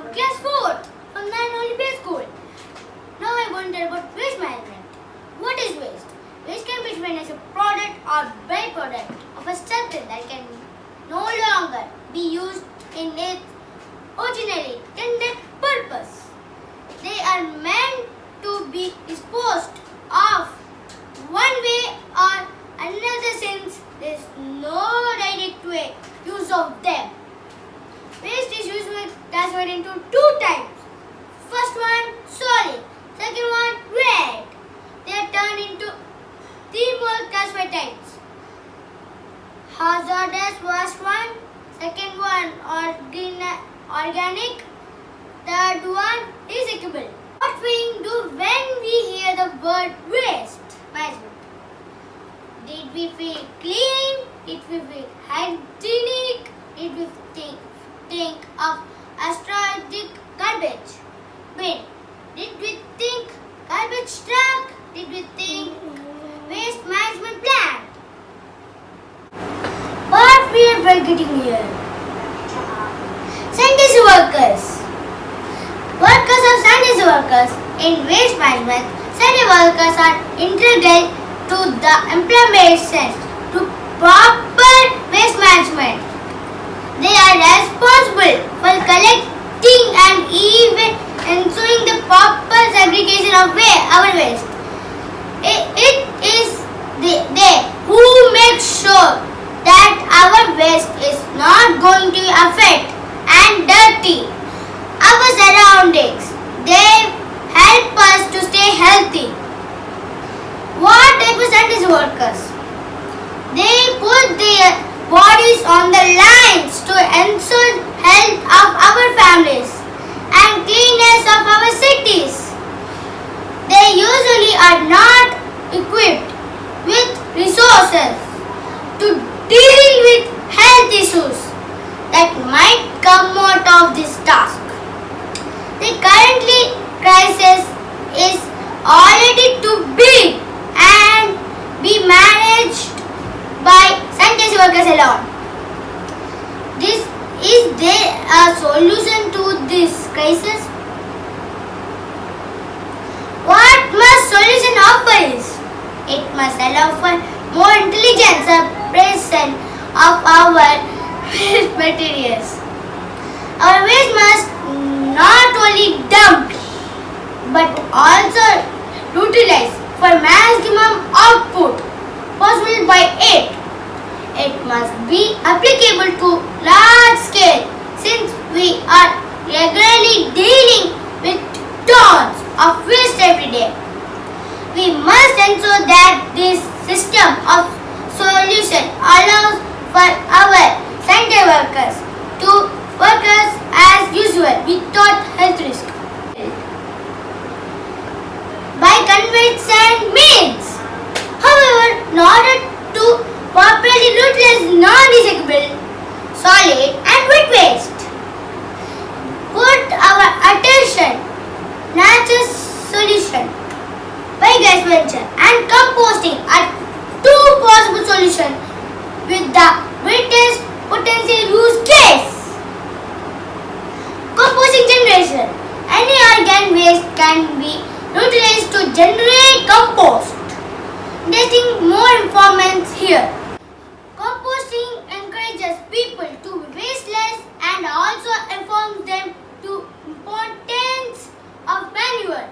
about class 4 from Nanoli Bay School. Now I want to tell about waste management. What is waste? Waste can be defined as a product or byproduct of a substance that can no longer be used in its originally intended purpose. They are meant to be disposed of one way or another since there is no direct way use of them. Waste is usually classified into two types. First one, solid. Second one, wet. They are turned into three more classified types. Hazardous first one, second one, organic, third one, recyclable. What we do when we hear the word waste management? Did we feel clean? Did we feel hygienic? Did we think of astrologic garbage bin? Did we think garbage truck? Did we think waste management plan? What we are forgetting here? Sanitary workers. Workers of sanitary workers in waste management. Sanitary workers are integral to the implementation to proper waste management. They are responsible for collecting and even ensuring the proper segregation of our waste. It is they who make sure that our waste is not going to affect and dirty our surroundings. They help us to stay healthy. What type of sanitary workers? They put their bodies on the lines to ensure health of our families and cleanness of our cities. They usually are not equipped with resources to deal with health issues that might come out of this task. The currently crisis is already too big and be managed by sanitary workers alone. Is there a solution to this crisis? What must solution offer is? It must allow for more intelligent separation of our waste materials. Our waste must not only dumped but also utilized for maximum output possible by it. It must be applicable to large scale since we are regularly dealing with tons of waste every day. We must ensure that this system of solution allows for our sanitary workers to work as usual without health risk. By conventional means. However, in order to properly utilize non-recyclable, solid and wet waste, put our attention natural solution, biogas venture and composting are two possible solutions with the greatest potential use case. Composting generation. Any organic waste can be utilized to generate compost. Getting more information here. Composting encourages people to waste less and also informs them to importance of manure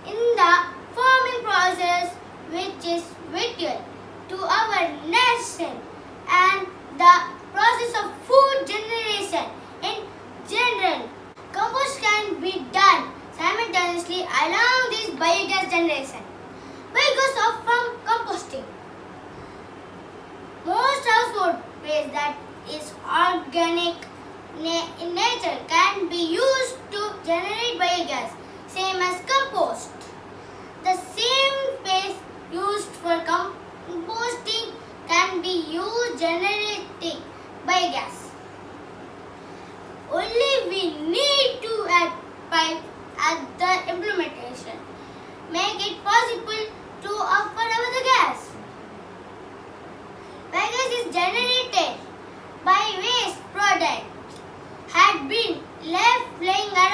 in the farming process, which is vital to our nation and the process of food generation in general. Compost can be done simultaneously along this biogas generation. Biogas are from composting. Most household waste that is organic in nature can be used to generate biogas, same as compost. The same waste used for composting can be used generating biogas. Only we need to add pipe at the implementation. Make it possible to offer our the gas. Biogas is generated by waste product had been left laying around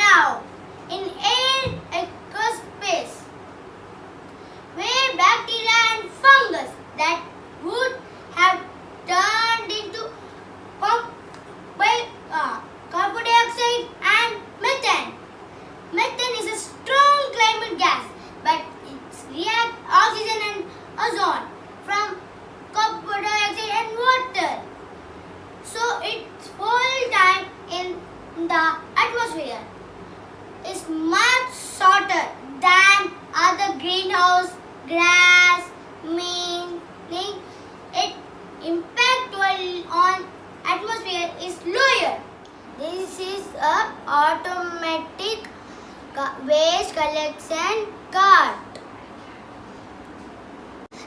waste collection cart.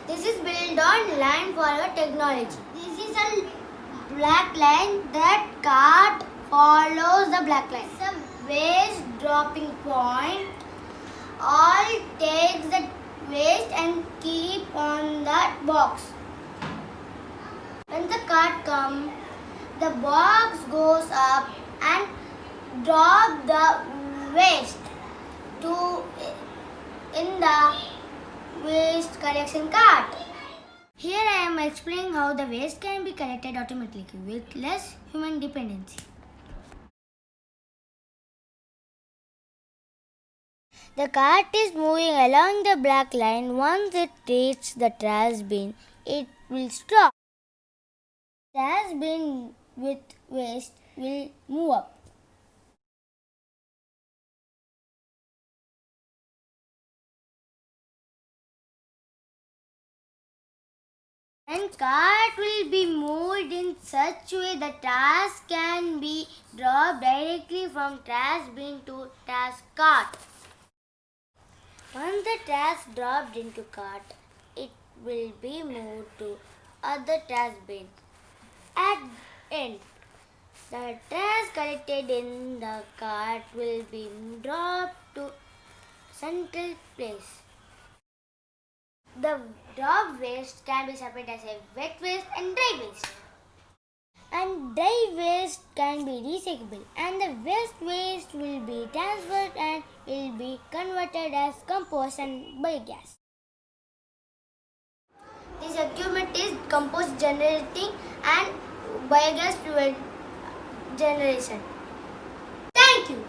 This is built on line forward technology. This is a black line. That cart follows the black line. It's a waste dropping point. All takes the waste and keep on that box. When the cart comes, the box goes up and drop the waste in the waste collection cart. Here I am explaining how the waste can be collected automatically with less human dependency. The cart is moving along the black line. Once it reaches the trash bin, it will stop. The trash bin with waste will move up. And cart will be moved in such way that trash can be dropped directly from trash bin to trash cart. Once the trash dropped into cart, it will be moved to other trash bin. At end, the trash collected in the cart will be dropped to central place. The drop waste can be separated as a wet waste and dry waste. And dry waste can be recyclable, and the wet waste will be transferred and will be converted as compost and biogas. This equipment is compost generating and biogas generation. Thank you.